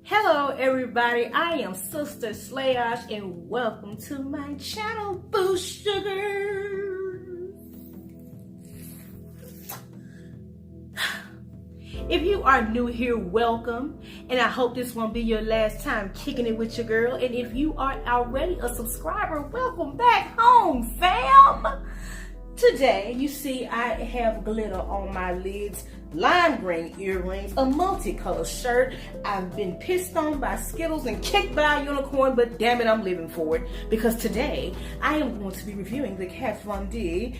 Hello everybody, I am Sister Slayosh and welcome to my channel, Boo Sugar. If you are new here, welcome, and I hope this won't be your last time kicking it with your girl. And if you are already a subscriber, welcome back home, fam. Today, you see I have glitter on my lids, lime green earrings, a multicolored shirt. I've been pissed on by Skittles and kicked by a unicorn, but damn it, I'm living for it. Because today, I am going to be reviewing the Kat Von D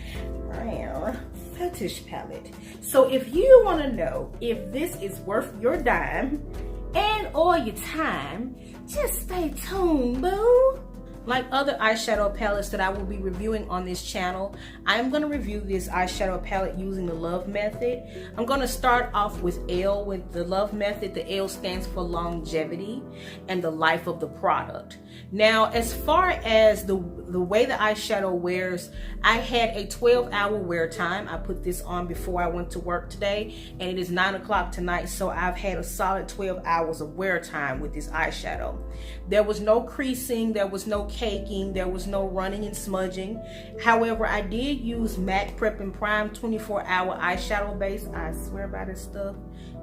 Fetish palette. So if you want to know if this is worth your dime and or your time, just stay tuned, boo. Like other eyeshadow palettes that I will be reviewing on this channel, I'm going to review this eyeshadow palette using the Love Method. I'm going to start off with L with the Love Method. The L stands for longevity and the life of the product. Now, as far as the way the eyeshadow wears, I had a 12-hour wear time. I put this on before I went to work today, and it is 9 o'clock tonight, so I've had a solid 12 hours of wear time with this eyeshadow. There was no creasing, there was no caking, there was no running and smudging. However, I did use MAC Prep and Prime 24-hour eyeshadow base. I swear by this stuff,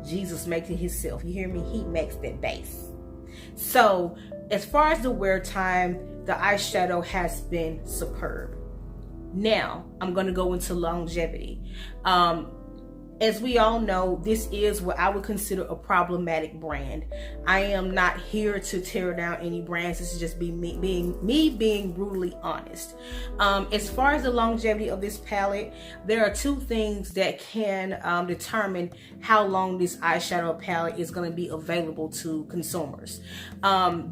Jesus makes it himself. You hear me? He makes that base. So as far as the wear time, the eyeshadow has been superb. Now I'm going to go into longevity. As we all know, this is what I would consider a problematic brand. I am not here to tear down any brands. This is just me being brutally honest. As far as the longevity of this palette, there are two things that can determine how long this eyeshadow palette is going to be available to consumers.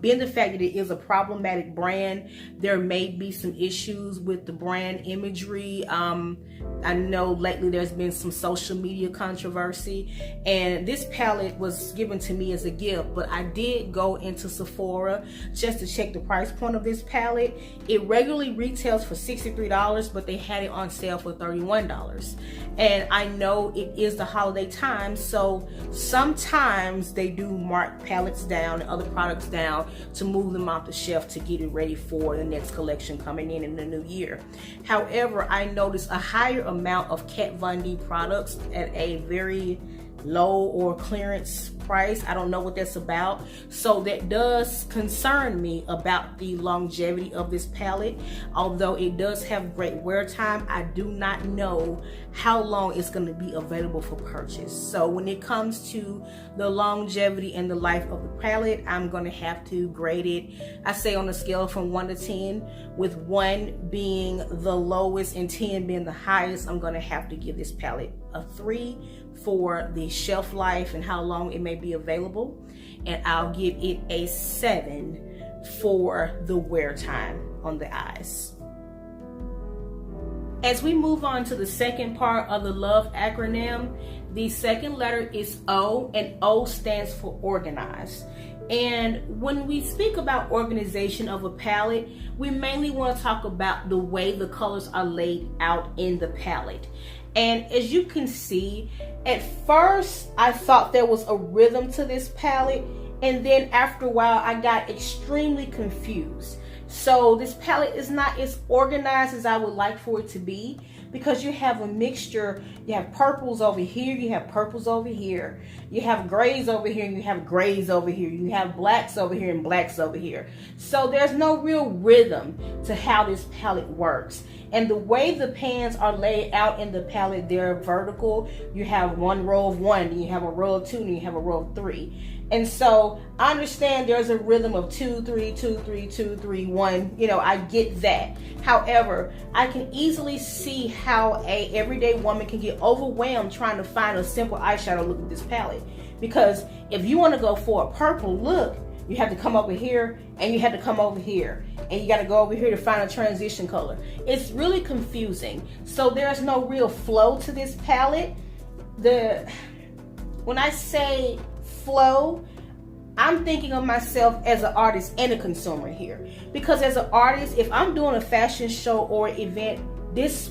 Being the fact that it is a problematic brand, there may be some issues with the brand imagery. I know lately there's been some social media controversy, and this palette was given to me as a gift, but I did go into Sephora just to check the price point of this palette. It regularly retails for $63, but they had it on sale for $31. And I know it is the holiday time, so sometimes they do mark palettes down and other products down to move them off the shelf to get it ready for the next collection coming in the new year. However, I noticed a higher amount of Kat Von D products at a very low or clearance price. I don't know what that's about, so that does concern me about the longevity of this palette. Although it does have great wear time, I do not know how long it's going to be available for purchase. So when it comes to the longevity and the life of the palette, I'm going to have to grade it, I say, on a scale from 1 to 10, with 1 being the lowest and 10 being the highest. I'm going to have to give this palette a 3 for the shelf life and how long it may be available, and I'll give it a 7 for the wear time on the eyes. As we move on to the second part of the love acronym, the second letter is O, and O stands for organized. And when we speak about organization of a palette, we mainly want to talk about the way the colors are laid out in the palette. And as you can see, at first I thought there was a rhythm to this palette, and then after a while I got extremely confused. So this palette is not as organized as I would like for it to be, because you have a mixture. You have purples over here, you have purples over here, you have grays over here, and you have grays over here, you have blacks over here and blacks over here. So there's no real rhythm to how this palette works. And the way the pans are laid out in the palette, they're vertical. You have one row of 1, and you have a row of 2, and you have a row of 3. And so I understand there's a rhythm of 2, 3, 2, 3, 2, 3, 1. You know, I get that. However, I can easily see how a everyday woman can get overwhelmed trying to find a simple eyeshadow look with this palette. Because if you want to go for a purple look, you have to come over here, and you have to come over here, and you got to go over here to find a transition color. It's really confusing. So there's no real flow to this palette. When I say flow, I'm thinking of myself as an artist and a consumer here. Because as an artist, if I'm doing a fashion show or event, as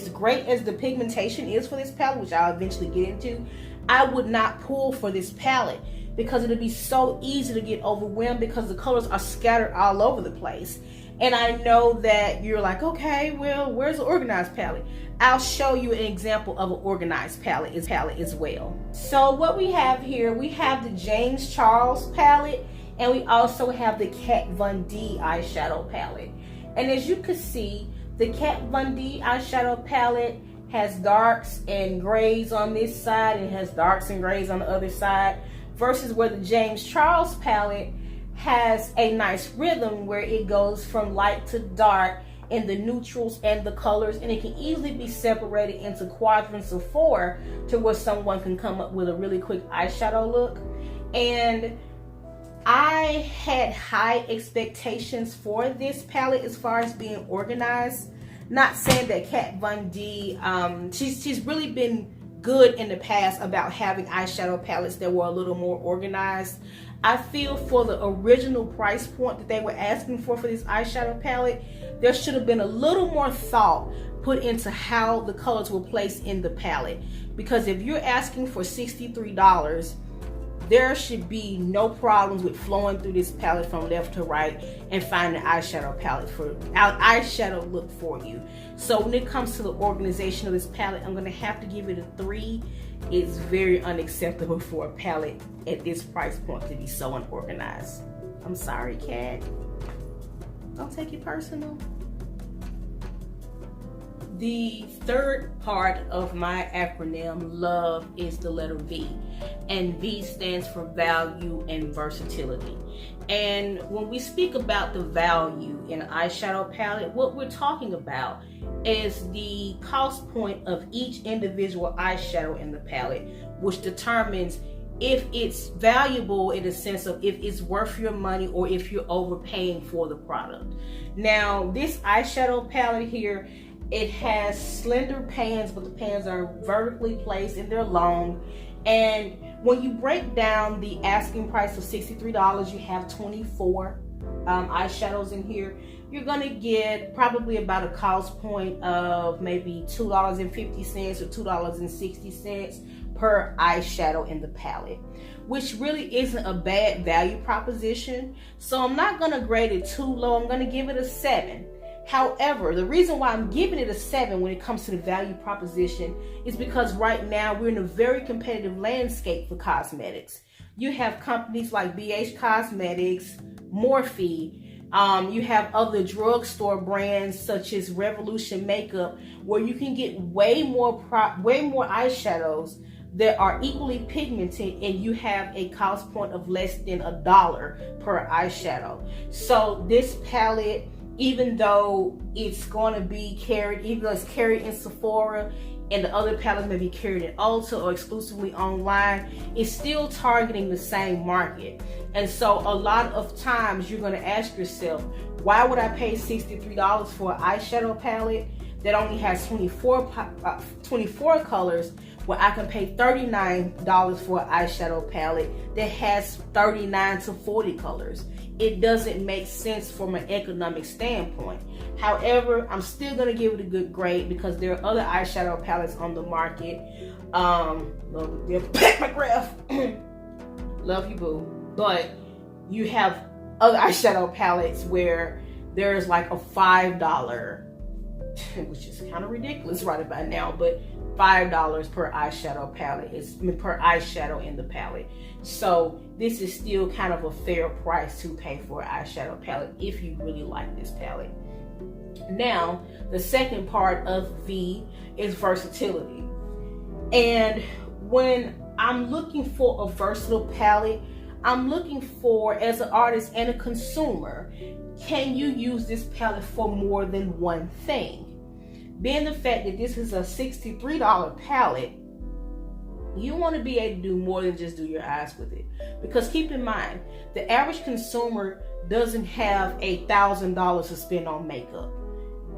great as the pigmentation is for this palette, which I'll eventually get into, I would not pull for this palette. because it'll be so easy to get overwhelmed because the colors are scattered all over the place. And I know that you're like, okay, well, where's the organized palette? I'll show you an example of an organized palette as well. So what we have here, we have the James Charles palette, and we also have the Kat Von D eyeshadow palette. And as you can see, the Kat Von D eyeshadow palette has darks and grays on this side and has darks and grays on the other side, versus where the James Charles palette has a nice rhythm where it goes from light to dark in the neutrals and the colors, and it can easily be separated into quadrants of 4 to where someone can come up with a really quick eyeshadow look. And I had high expectations for this palette as far as being organized. Not saying that Kat Von D, she's really been good in the past about having eyeshadow palettes that were a little more organized. I feel for the original price point that they were asking for this eyeshadow palette, there should have been a little more thought put into how the colors were placed in the palette. Because if you're asking for $63, there should be no problems with flowing through this palette from left to right and finding an eyeshadow look for you. So when it comes to the organization of this palette, I'm gonna have to give it a 3. It's very unacceptable for a palette at this price point to be so unorganized. I'm sorry, Kat. Don't take it personal. The third part of my acronym, LOVE, is the letter V. And V stands for value and versatility. And when we speak about the value in an eyeshadow palette, what we're talking about is the cost point of each individual eyeshadow in the palette, which determines if it's valuable in the sense of if it's worth your money or if you're overpaying for the product. Now, this eyeshadow palette here, it has slender pans, but the pans are vertically placed and they're long. And when you break down the asking price of $63, you have 24 eyeshadows in here. You're gonna get probably about a cost point of maybe $2.50 or $2.60 per eyeshadow in the palette, which really isn't a bad value proposition. So I'm not gonna grade it too low. I'm gonna give it a 7. However, the reason why I'm giving it a 7 when it comes to the value proposition is because right now we're in a very competitive landscape for cosmetics. You have companies like BH Cosmetics, Morphe, you have other drugstore brands such as Revolution Makeup, where you can get way more eyeshadows that are equally pigmented, and you have a cost point of less than $1 per eyeshadow. So this palette, even though it's going to be carried, even though it's carried in Sephora and the other palettes may be carried in Ulta or exclusively online, it's still targeting the same market. And so a lot of times you're going to ask yourself, why would I pay $63 for an eyeshadow palette that only has 24 colors, where I can pay $39 for an eyeshadow palette that has 39 to 40 colors? It doesn't make sense from an economic standpoint. However, I'm still gonna give it a good grade because there are other eyeshadow palettes on the market. McGrath, love you, boo. But you have other eyeshadow palettes where there's like a $5, which is kind of ridiculous right about now, but $5 per eyeshadow palette is per eyeshadow in the palette. So this is still kind of a fair price to pay for an eyeshadow palette if you really like this palette. Now, the second part of V is versatility. And when I'm looking for a versatile palette, I'm looking for, as an artist and a consumer, can you use this palette for more than one thing? Being the fact that this is a $63 palette, you want to be able to do more than just do your eyes with it. Because keep in mind, the average consumer doesn't have $1,000 to spend on makeup.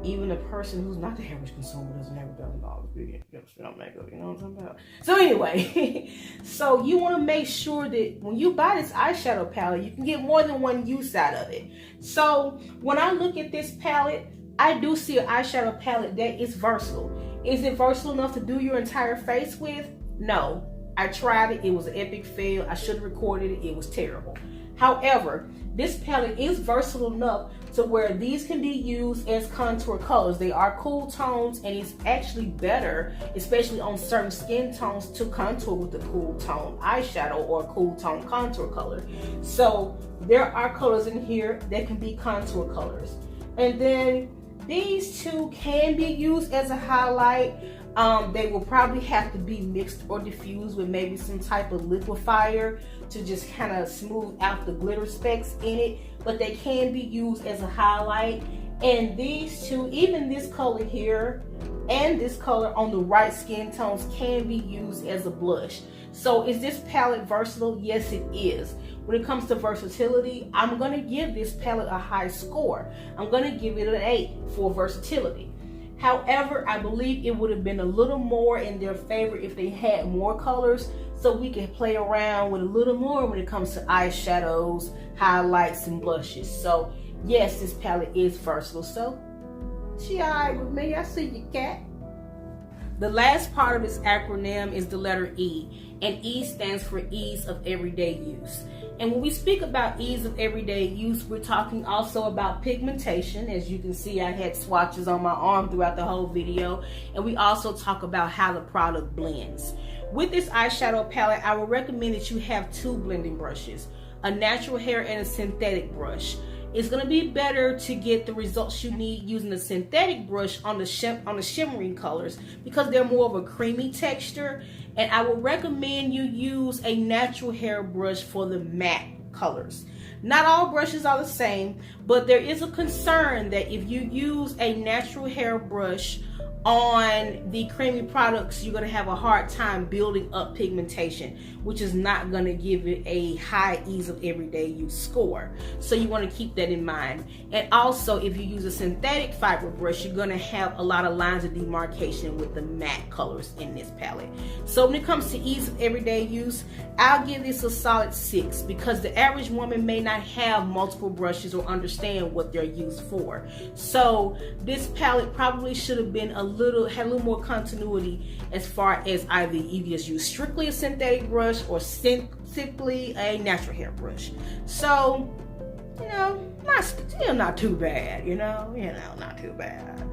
Even a person who's not the average consumer doesn't have $1,000 to spend on makeup. You know what I'm talking about? So anyway, so you want to make sure that when you buy this eyeshadow palette, you can get more than one use out of it. So when I look at this palette, I do see an eyeshadow palette that is versatile. Is it versatile enough to do your entire face with? No, I tried it. It was an epic fail. I should have recorded it. It was terrible. However, this palette is versatile enough to where these can be used as contour colors. They are cool tones, and it's actually better, especially on certain skin tones, to contour with a cool tone eyeshadow or a cool tone contour color. So there are colors in here that can be contour colors. And then these two can be used as a highlight. They will probably have to be mixed or diffused with maybe some type of liquefier to just kind of smooth out the glitter specks in it, but they can be used as a highlight. And these two, even this color here and this color on the right skin tones, can be used as a blush. So is this palette versatile? Yes, it is. When it comes to versatility, I'm going to give this palette a high score. I'm going to give it an 8 for versatility. However, I believe it would have been a little more in their favor if they had more colors, so we can play around with a little more when it comes to eyeshadows, highlights, and blushes. So yes, this palette is versatile. So she alright with me. I see you, cat. The last part of this acronym is the letter E, and E stands for ease of everyday use. And when we speak about ease of everyday use, we're talking also about pigmentation. As you can see, I had swatches on my arm throughout the whole video. And we also talk about how the product blends. With this eyeshadow palette, I would recommend that you have 2 blending brushes, a natural hair and a synthetic brush. It's going to be better to get the results you need using a synthetic brush on the shimmering colors because they're more of a creamy texture. And I would recommend you use a natural hair brush for the matte colors. Not all brushes are the same, but there is a concern that if you use a natural hair brush on the creamy products, you're going to have a hard time building up pigmentation, which is not going to give it a high ease of everyday use score. So you want to keep that in mind. And also, if you use a synthetic fiber brush, you're going to have a lot of lines of demarcation with the matte colors in this palette. So when it comes to ease of everyday use, I'll give this a solid 6 because the average woman may not have multiple brushes or understand what they're used for. So this palette probably should have been had a little more continuity as far as either you just use strictly a synthetic brush or simply a natural hair brush. So, you know, still not too bad, not too bad.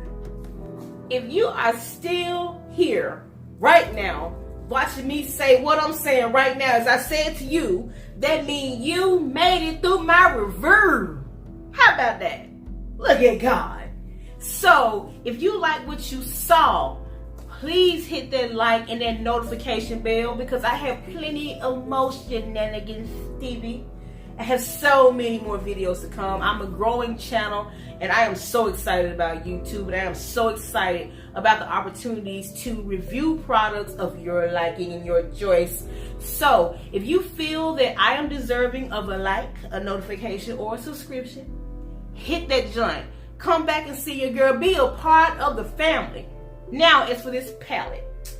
If you are still here right now watching me say what I'm saying right now, as I said to you, that means you made it through my review. How about that? Look at God. So, if you like what you saw, please hit that like and that notification bell because I have plenty of more shenanigans, Stevie. I have so many more videos to come. I'm a growing channel and I am so excited about YouTube, and I am so excited about the opportunities to review products of your liking and your choice. So, if you feel that I am deserving of a like, a notification, or a subscription, hit that joint. Come back and see your girl. Be a part of the family. Now, as for this palette,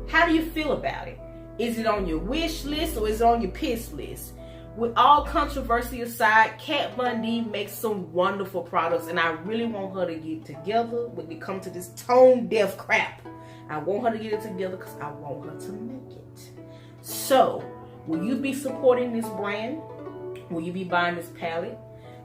how do you feel about it? Is it on your wish list or is it on your piss list? With all controversy aside, Kat Von D makes some wonderful products, and I really want her to get together when it comes to this tone deaf crap. I want her to get it together because I want her to make it. So, will you be supporting this brand? Will you be buying this palette?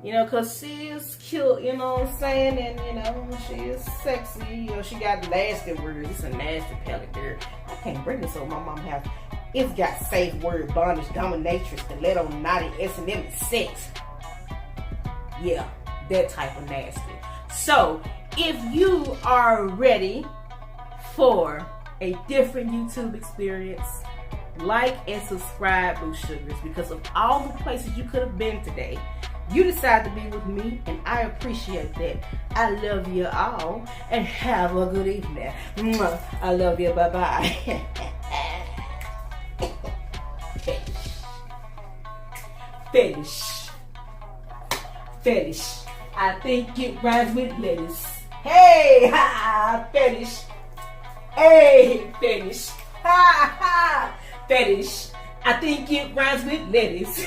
Because she is cute, you know what I'm saying? And, she is sexy. She got nasty words. It's a nasty palette there. I can't bring this over my mom's house. It's got safe word, bondage, dominatrix, stiletto, naughty, S&M, and sex. Yeah, that type of nasty. So, if you are ready for a different YouTube experience, like and subscribe, Blue Sugars, because of all the places you could have been today. You decided to be with me, and I appreciate that. I love you all, and have a good evening. I love you. Bye-bye. Fetish. Fetish. I think it rhymes with lettuce. Hey, ha, fetish. Hey, fetish. Ha, ha, fetish. I think it rhymes with lettuce.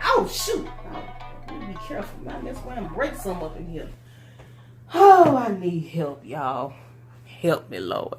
Oh, shoot. Oh, be careful, man. That's why I'm break some up in here. Oh, I need help, y'all. Help me, Lord.